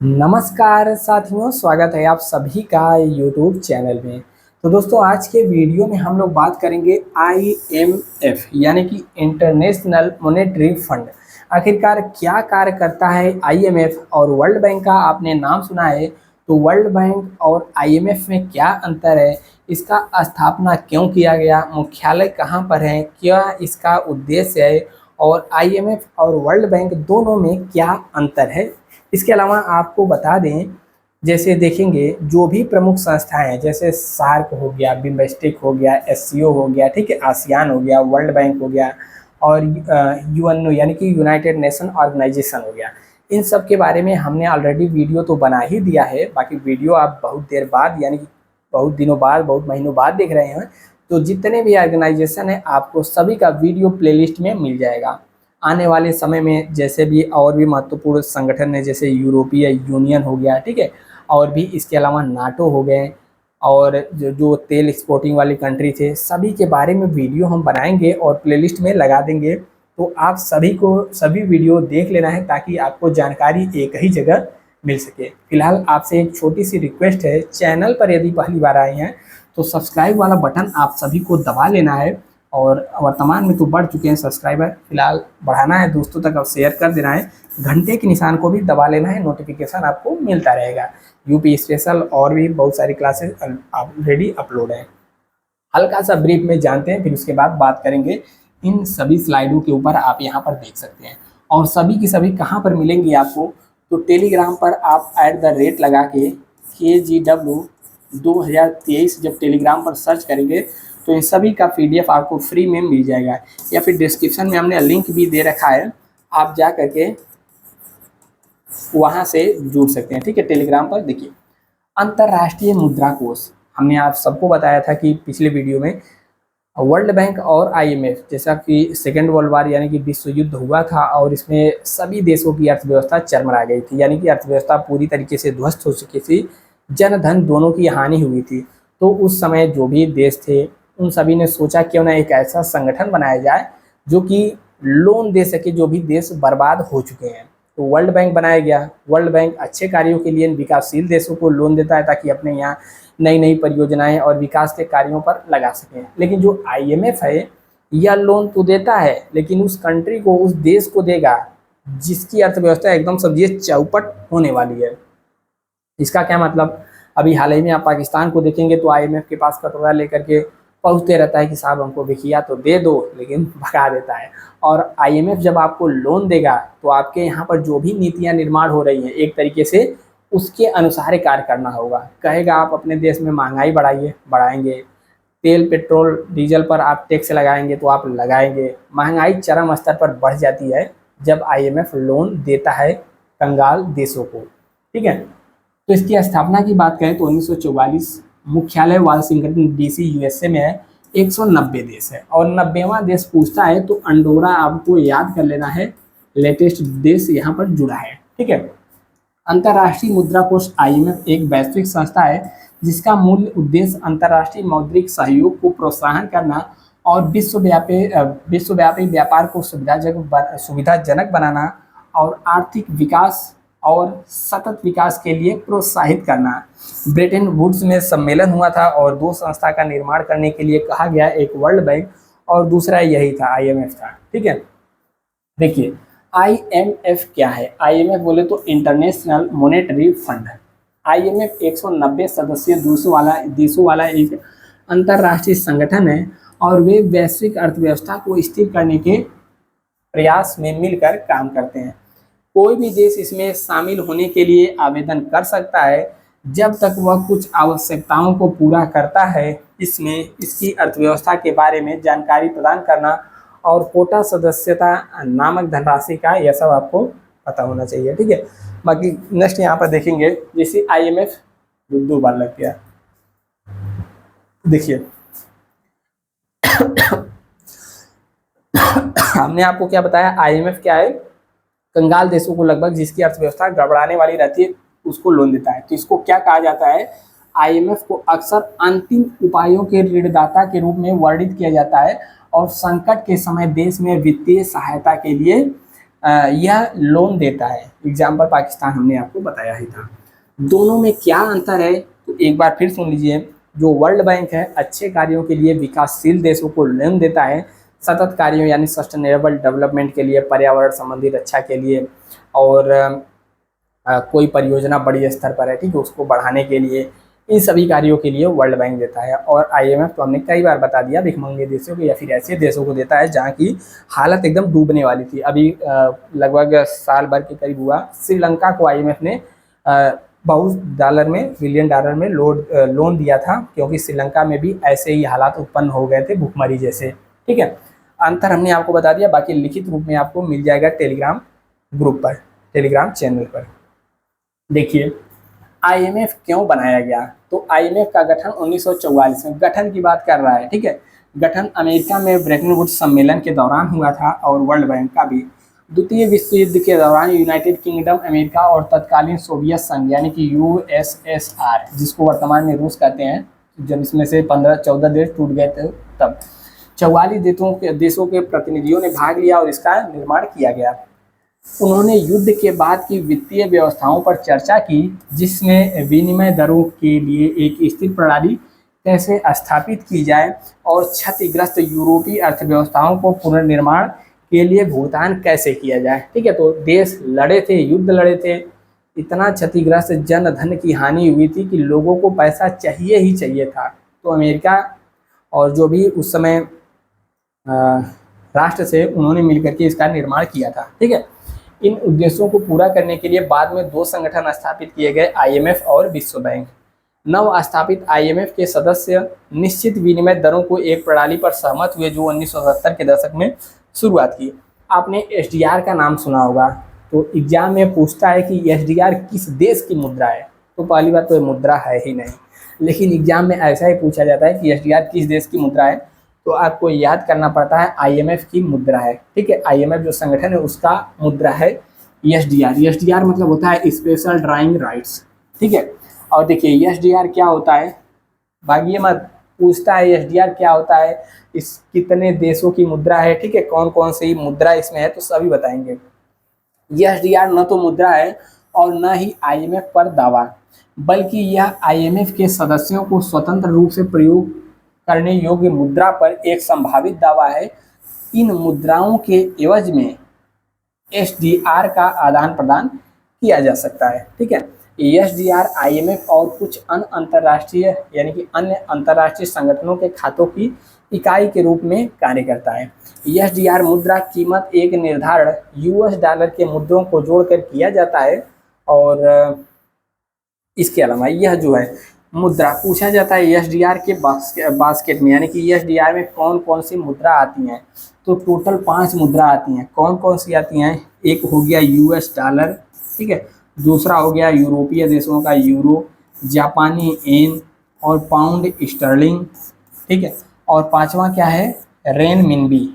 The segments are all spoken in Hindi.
नमस्कार साथियों, स्वागत है आप सभी का यूट्यूब चैनल में। तो दोस्तों, आज के वीडियो में हम लोग बात करेंगे आईएमएफ यानी कि इंटरनेशनल मॉनेटरी फंड। आखिरकार क्या कार्य करता है आईएमएफ और वर्ल्ड बैंक का आपने नाम सुना है। तो वर्ल्ड बैंक और आईएमएफ में क्या अंतर है, इसका स्थापना क्यों किया गया, मुख्यालय कहाँ पर है, क्या इसका उद्देश्य है और आईएमएफ और वर्ल्ड बैंक दोनों में क्या अंतर है। इसके अलावा आपको बता दें, जैसे देखेंगे जो भी प्रमुख संस्थाएं हैं, जैसे सार्क हो गया, बिम्स्टेक हो गया, एससीओ हो गया, ठीक है, आसियान हो गया, वर्ल्ड बैंक हो गया और यूएनओ यानी कि यूनाइटेड नेशन ऑर्गेनाइजेशन हो गया। इन सब के बारे में हमने ऑलरेडी वीडियो तो बना ही दिया है। बाकी वीडियो आप बहुत देर बाद यानी कि बहुत दिनों बाद, बहुत महीनों बाद देख रहे हैं, तो जितने भी ऑर्गेनाइजेशन है आपको सभी का वीडियो प्लेलिस्ट में मिल जाएगा। आने वाले समय में जैसे भी और भी महत्वपूर्ण संगठन है, जैसे यूरोपीय यूनियन हो गया, ठीक है, और भी इसके अलावा नाटो हो गए और जो जो तेल एक्सपोर्टिंग वाली कंट्री थे, सभी के बारे में वीडियो हम बनाएंगे और प्लेलिस्ट में लगा देंगे। तो आप सभी को सभी वीडियो देख लेना है ताकि आपको जानकारी एक ही जगह मिल सके। फिलहाल आपसे एक छोटी सी रिक्वेस्ट है, चैनल पर यदि पहली बार आए हैं तो सब्सक्राइब वाला बटन आप सभी को दबा लेना है और वर्तमान में तो बढ़ चुके हैं सब्सक्राइबर, फिलहाल बढ़ाना है, दोस्तों तक अब शेयर कर देना है, घंटे के निशान को भी दबा लेना है, नोटिफिकेशन आपको मिलता रहेगा। यूपी स्पेशल और भी बहुत सारी क्लासेस ऑलरेडी अपलोड हैं। हल्का सा ब्रीफ में जानते हैं, फिर उसके बाद बात करेंगे। इन सभी स्लाइडों के ऊपर आप यहाँ पर देख सकते हैं और सभी की सभी कहाँ पर मिलेंगी आपको, तो टेलीग्राम पर आप @ लगा के KGW2023 जब टेलीग्राम पर सर्च करेंगे तो इन सभी का PDF आपको फ्री में मिल जाएगा, या फिर डिस्क्रिप्शन में हमने लिंक भी दे रखा है, आप जा करके वहाँ से जुड़ सकते हैं। ठीक है, टेलीग्राम पर देखिए, अंतर्राष्ट्रीय मुद्रा कोष हमने आप सबको बताया था कि पिछले वीडियो में वर्ल्ड बैंक और आईएमएफ, जैसा कि सेकेंड वर्ल्ड वार यानी कि विश्व युद्ध हुआ था और इसमें सभी देशों की अर्थव्यवस्था चरमरा गई थी, यानी कि अर्थव्यवस्था पूरी तरीके से ध्वस्त हो चुकी थी, जन धन दोनों की हानि हुई थी। तो उस समय जो भी देश थे उन सभी ने सोचा क्यों ना एक ऐसा संगठन बनाया जाए जो कि लोन दे सके जो भी देश बर्बाद हो चुके हैं। तो वर्ल्ड बैंक बनाया गया। वर्ल्ड बैंक अच्छे कार्यों के लिए विकासशील देशों को लोन देता है ताकि अपने यहाँ नई नई परियोजनाएं और विकास के कार्यों पर लगा सकें। लेकिन जो आईएमएफ है, यह लोन तो देता है लेकिन उस कंट्री को, उस देश को देगा जिसकी अर्थव्यवस्था एकदम समझिए चौपट होने वाली है। इसका क्या मतलब, अभी हाल ही में आप पाकिस्तान को देखेंगे तो आईएमएफ के पास कटोरा लेकर के पहुँचते रहता है कि साहब हमको भिखिया तो दे दो, लेकिन भगा देता है। और आईएमएफ जब आपको लोन देगा तो आपके यहाँ पर जो भी नीतियाँ निर्माण हो रही हैं एक तरीके से उसके अनुसार कार्य करना होगा। कहेगा आप अपने देश में महंगाई बढ़ाइए, बढ़ाएंगे, तेल पेट्रोल डीजल पर आप टैक्स लगाएंगे तो आप लगाएंगे। महंगाई चरम स्तर पर बढ़ जाती है जब आईएमएफ लोन देता है कंगाल देशों को। ठीक है, तो इसकी स्थापना की बात करें तो 1944, मुख्यालय वाशिंगटन डीसी यूएसए में है, 190 देश है और 90वां देश पूछता है तो अंडोरा आपको याद कर लेना है, लेटेस्ट देश यहाँ पर जुड़ा है। ठीक है, अंतर्राष्ट्रीय मुद्रा कोष आईएमएफ एक वैश्विक संस्था है जिसका मूल उद्देश्य अंतर्राष्ट्रीय मौद्रिक सहयोग को प्रोत्साहन करना और विश्वव्यापी व्यापार को सुविधाजनक बनाना और आर्थिक विकास और सतत विकास के लिए प्रोत्साहित करना। ब्रेटन वुड्स में सम्मेलन हुआ था और दो संस्था का निर्माण करने के लिए कहा गया, एक वर्ल्ड बैंक और दूसरा यही था, आईएमएफ था। ठीक है, देखिए आईएमएफ क्या है। आईएमएफ बोले तो इंटरनेशनल मॉनेटरी फंड। आईएमएफ 190 सदस्य देशों वाला एक अंतर्राष्ट्रीय संगठन है और वे वैश्विक अर्थव्यवस्था को स्थिर करने के प्रयास में मिलकर काम करते हैं। कोई भी देश इसमें शामिल होने के लिए आवेदन कर सकता है जब तक वह कुछ आवश्यकताओं को पूरा करता है। इसमें इसकी अर्थव्यवस्था के बारे में जानकारी प्रदान करना और कोटा सदस्यता नामक धनराशि का, यह सब आपको पता होना चाहिए। ठीक है, बाकी नेक्स्ट यहाँ पर देखेंगे, जैसे आईएमएफ 2 बार लग गया। देखिए हमने आपको क्या बताया, आईएमएफ क्या है, कंगाल देशों को लगभग जिसकी अर्थव्यवस्था गड़बड़ाने वाली रहती है उसको लोन देता है। तो इसको क्या कहा जाता है, आईएमएफ को अक्सर अंतिम उपायों के ऋणदाता के रूप में वर्णित किया जाता है और संकट के समय देश में वित्तीय सहायता के लिए यह लोन देता है। एग्जाम्पल पाकिस्तान हमने आपको बताया ही था। दोनों में क्या अंतर है तो एक बार फिर सुन लीजिए। जो वर्ल्ड बैंक है अच्छे कार्यों के लिए विकासशील देशों को लोन देता है, सतत कार्यों यानी सस्टेनेबल डेवलपमेंट के लिए, पर्यावरण संबंधी रक्षा के लिए, और कोई परियोजना बड़ी स्तर पर है, ठीक है, उसको बढ़ाने के लिए, इन सभी कार्यों के लिए वर्ल्ड बैंक देता है। और आईएमएफ तो हमने कई बार बता दिया, भिखमंगे देशों को या फिर ऐसे देशों को देता है जहाँ की हालत एकदम डूबने वाली थी। अभी लगभग साल भर के करीब हुआ, श्रीलंका को आईएमएफ ने बहुत डॉलर में, बिलियन डॉलर में लोन दिया था, क्योंकि श्रीलंका में भी ऐसे ही हालात उत्पन्न हो गए थे भूखमरी जैसे। ठीक है, अंतर हमने आपको बता दिया, बाकी लिखित रूप में आपको मिल जाएगा टेलीग्राम ग्रुप पर, टेलीग्राम चैनल पर। देखिए आईएमएफ क्यों बनाया गया, तो आईएमएफ का गठन 1944 में, गठन की बात कर रहा है, ठीक है, गठन अमेरिका में ब्रेटन वुड्स सम्मेलन के दौरान हुआ था, और वर्ल्ड बैंक का भी। द्वितीय विश्व युद्ध के दौरान यूनाइटेड किंगडम अमेरिका और तत्कालीन सोवियत संघ यानी कि यूएसएसआर, जिसको वर्तमान में रूस कहते हैं, जब इसमें से 15-14 देश टूट गए थे तब 44 देशों के प्रतिनिधियों ने भाग लिया और इसका निर्माण किया गया। उन्होंने युद्ध के बाद की वित्तीय व्यवस्थाओं पर चर्चा की, जिसमें विनिमय दरों के लिए एक स्थिर प्रणाली कैसे स्थापित की जाए और क्षतिग्रस्त यूरोपीय अर्थव्यवस्थाओं को पुनर्निर्माण के लिए भुगतान कैसे किया जाए। ठीक है, तो देश लड़े थे, युद्ध लड़े थे, इतना क्षतिग्रस्त जन धन की हानि हुई थी कि लोगों को पैसा चाहिए ही चाहिए था। तो अमेरिका और जो भी उस समय राष्ट्र से, उन्होंने मिलकर के इसका निर्माण किया था। ठीक है, इन उद्देश्यों को पूरा करने के लिए बाद में 2 संगठन स्थापित किए गए, आईएमएफ और विश्व बैंक। नव स्थापित आईएमएफ के सदस्य निश्चित विनिमय दरों को एक प्रणाली पर सहमत हुए, जो 1970 के दशक में शुरुआत की। आपने एसडीआर का नाम सुना होगा, तो एग्जाम में पूछता है कि एसडीआर किस देश की मुद्रा है, तो पहली बात तो ये मुद्रा है ही नहीं, लेकिन एग्जाम में ऐसा ही पूछा जाता है कि एसडीआर किस देश की मुद्रा है, तो आपको याद करना पड़ता है आईएमएफ की मुद्रा है। ठीक है, आईएमएफ जो संगठन है उसका मुद्रा है एसडीआर। एसडीआर मतलब होता है स्पेशल ड्राइंग राइट्स। ठीक है, और देखिए एसडीआर क्या होता है, भागिए मत, पूछता है एसडीआर क्या होता है, इस कितने देशों की मुद्रा है, ठीक है, कौन कौन सी मुद्रा इसमें है, तो सभी बताएंगे। एसडीआर न तो मुद्रा है और न ही आईएमएफ पर दावा, बल्कि यह आईएमएफ के सदस्यों को स्वतंत्र रूप से प्रयोग करने योग्य मुद्रा पर एक संभावित दावा है। इन मुद्राओं के एवज में एसडीआर का आदान प्रदान किया जा सकता है। ठीक है, एसडीआर आईएमएफ और कुछ अन्य अंतर्राष्ट्रीय यानी कि अन्य अंतर्राष्ट्रीय संगठनों के खातों की इकाई के रूप में कार्य करता है। एसडीआर मुद्रा कीमत एक निर्धारण यूएस डॉलर के मुद्रों को जोड़कर किया जाता है, और इसके अलावा यह जो है मुद्रा पूछा जाता है एसडीआर के बास्केट में, यानी कि एसडीआर में कौन कौन सी मुद्रा आती हैं, तो टोटल 5 मुद्रा आती हैं। कौन कौन सी आती हैं, एक हो गया यूएस डॉलर, ठीक है, दूसरा हो गया यूरोपीय देशों का यूरो, जापानी येन और पाउंड स्टर्लिंग, ठीक है, और 5वां क्या है, रेन मिनबी,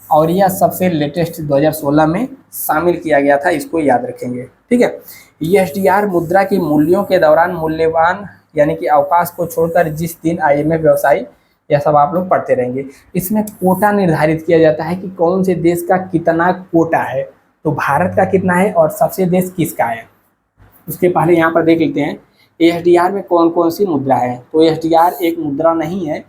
और यह सबसे लेटेस्ट 2016 में शामिल किया गया था, इसको याद रखेंगे। ठीक है, एसडीआर मुद्रा के मूल्यों के दौरान मूल्यवान यानी कि अवकाश को छोड़कर जिस दिन आईएमएफ व्यवसायी, यह सब आप लोग पढ़ते रहेंगे। इसमें कोटा निर्धारित किया जाता है कि कौन से देश का कितना कोटा है, तो भारत का कितना है और सबसे देश किसका है। उसके पहले यहाँ पर देख लेते हैं एसडीआर में कौन कौन सी मुद्रा है। तो एसडीआर एक मुद्रा नहीं है,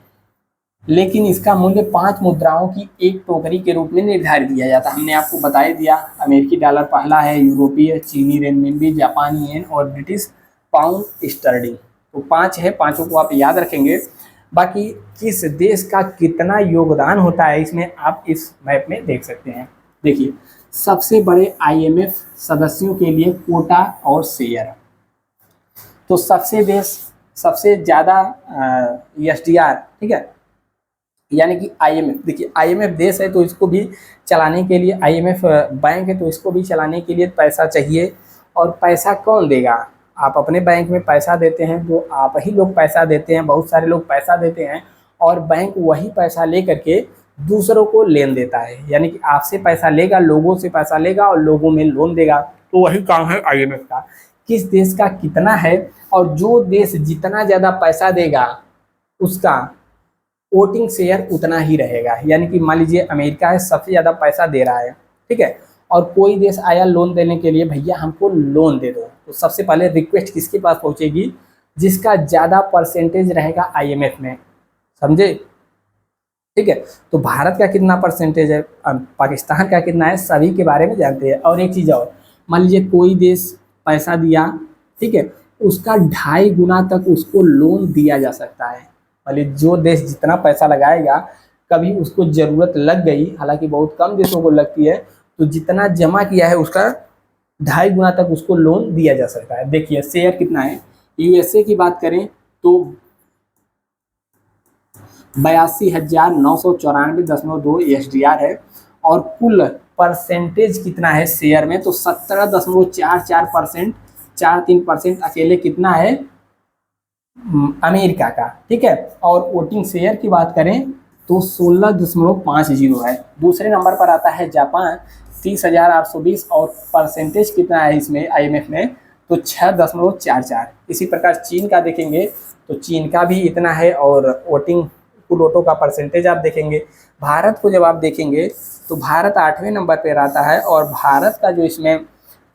लेकिन इसका मूल्य 5 मुद्राओं की एक टोकरी के रूप में निर्धारित किया जाता है। हमने आपको बता ही दिया, अमेरिकी डॉलर पहला है, यूरोपीय, चीनी रेनमिनबी, जापानी येन और ब्रिटिश पाउंड स्टर्लिंग। तो 5 है, 5 को आप याद रखेंगे। बाकी किस देश का कितना योगदान होता है इसमें आप इस मैप में देख सकते हैं। देखिए सबसे बड़े आईएमएफ सदस्यों के लिए कोटा और शेयर, तो सबसे ज़्यादा एसडीआर, ठीक है, यानी कि आईएमएफ, देखिए आईएमएफ देश है तो इसको भी चलाने के लिए, आईएमएफ बैंक है तो इसको भी चलाने के लिए पैसा चाहिए। और पैसा कौन देगा, आप अपने बैंक में पैसा देते हैं तो आप ही लोग पैसा देते हैं, बहुत सारे लोग पैसा देते हैं, और बैंक वही पैसा ले करके दूसरों को लेन देता है, यानी कि आपसे पैसा लेगा, लोगों से पैसा लेगा और लोगों में लोन देगा। तो वही काम है आईएमएफ का, किस देश का कितना है, और जो देश जितना ज़्यादा पैसा देगा उसका वोटिंग शेयर उतना ही रहेगा। यानी कि मान लीजिए अमेरिका है, सबसे ज़्यादा पैसा दे रहा है, ठीक है, और कोई देश आया लोन देने के लिए, भैया हमको लोन दे दो, तो सबसे पहले रिक्वेस्ट किसके पास पहुंचेगी? जिसका ज़्यादा परसेंटेज रहेगा आईएमएफ में, समझे? ठीक है, तो भारत का कितना परसेंटेज है, पाकिस्तान का कितना है, सभी के बारे में जानते हैं। और एक चीज़ और, मान लीजिए कोई देश पैसा दिया, ठीक है, उसका 2.5 गुना तक उसको लोन दिया जा सकता है। मान लीजिए जो देश जितना पैसा लगाएगा, कभी उसको ज़रूरत लग गई, हालांकि बहुत कम देशों को लगती है, तो जितना जमा किया है उसका 2.5 गुना तक उसको लोन दिया जा सकता है। देखिए शेयर कितना है, यूएसए की बात करें तो 82,994.2 एसडीआर है, और कुल परसेंटेज कितना है शेयर में, तो 17.44%, 43% अकेले कितना है अमेरिका का, ठीक है। और वोटिंग शेयर की बात करें तो 16.50 है। दूसरे नंबर पर आता है जापान 30,820, और परसेंटेज कितना है इसमें आईएमएफ में, तो 6.44। इसी प्रकार चीन का देखेंगे तो चीन का भी इतना है, और वोटिंग कुल वोटों का परसेंटेज आप देखेंगे। भारत को जब आप देखेंगे तो भारत 8वें नंबर पर आता है, और भारत का जो इसमें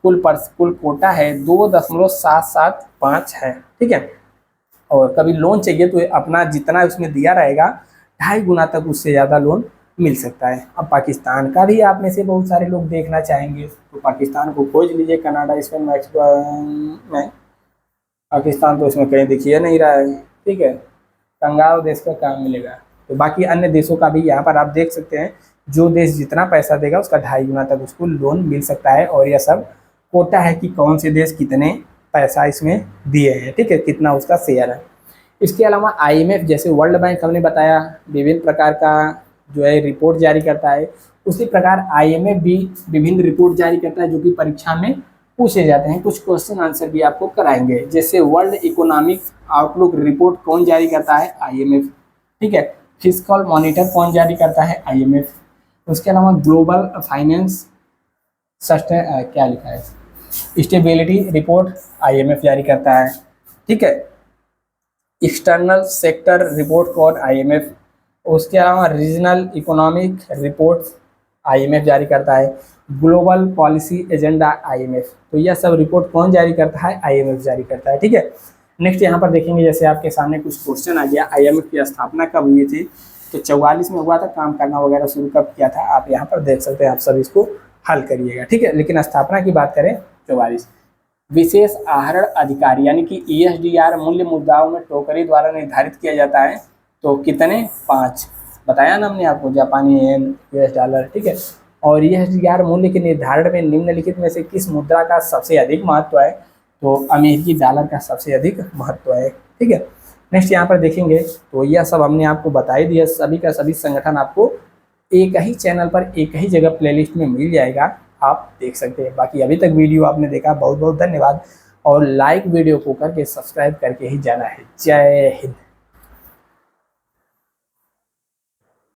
कुल कोटा है 2.775 है, ठीक है। और कभी लोन चाहिए तो अपना जितना उसमें दिया रहेगा 2.5 गुना तक उससे ज़्यादा लोन मिल सकता है। अब पाकिस्तान का भी आप में से बहुत सारे लोग देखना चाहेंगे, तो पाकिस्तान को खोज लीजिए कनाडा, स्पेन, मैक्सिको में। पाकिस्तान तो इसमें कहीं दिखिए नहीं रहा है, ठीक है, कंगाल देश का काम मिलेगा। तो बाकी अन्य देशों का भी यहाँ पर आप देख सकते हैं, जो देश जितना पैसा देगा उसका 2.5 गुना तक उसको लोन मिल सकता है। और यह सब कोटा है कि कौन से देश कितने पैसा इसमें दिए हैं, ठीक है, कितना उसका शेयर है। इसके अलावा आईएमएफ जैसे वर्ल्ड बैंक हमने बताया विभिन्न प्रकार का जो है रिपोर्ट जारी करता है, उसी प्रकार आईएमएफ भी विभिन्न रिपोर्ट जारी करता है जो कि परीक्षा में पूछे जाते हैं। कुछ क्वेश्चन आंसर भी आपको कराएंगे। जैसे वर्ल्ड इकोनॉमिक आउटलुक रिपोर्ट कौन जारी करता है? आईएमएफ, ठीक है। फिस्कल मॉनिटर कौन जारी करता है? आईएमएफ। उसके अलावा ग्लोबल फाइनेंस क्या लिखा है, स्टेबिलिटी रिपोर्ट आईएमएफ जारी करता है, ठीक है। एक्सटर्नल सेक्टर रिपोर्ट कौन? आईएमएफ। उसके अलावा रीजनल इकोनॉमिक रिपोर्ट आईएमएफ जारी करता है। Global policy agenda IMF. तो यह सब रिपोर्ट कौन जारी करता है? आईएमएफ जारी करता है, ठीक है। नेक्स्ट यहाँ पर देखेंगे, जैसे आपके सामने कुछ क्वेश्चन आ गया, आईएमएफ की स्थापना कब हुई थी? तो 44 में हुआ था। काम करना वगैरह शुरू कब किया था? आप यहाँ पर देख सकते हैं, आप सब इसको हल करिएगा, ठीक है। लेकिन स्थापना की बात करें 44। विशेष आहरण अधिकारी यानी कि ईएसडीआर मूल्य मुद्राओं में टोकरी द्वारा निर्धारित किया जाता है। तो कितने? 5 बताया ना हमने आपको, जापानी येन, यूएस डॉलर, ठीक है। और ईएसडीआर मूल्य के निर्धारण में निम्नलिखित में से किस मुद्रा का सबसे अधिक महत्व है? तो अमेरिकी डॉलर का सबसे अधिक महत्व है, ठीक है। नेक्स्ट यहाँ पर देखेंगे तो यह सब हमने आपको बता ही दिया। सभी का सभी संगठन आपको एक ही चैनल पर एक ही जगह प्लेलिस्ट में मिल जाएगा, आप देख सकते हैं। बाकी अभी तक वीडियो आपने देखा, बहुत बहुत धन्यवाद। और लाइक वीडियो को करके सब्सक्राइब करके ही जाना है। जय हिंद।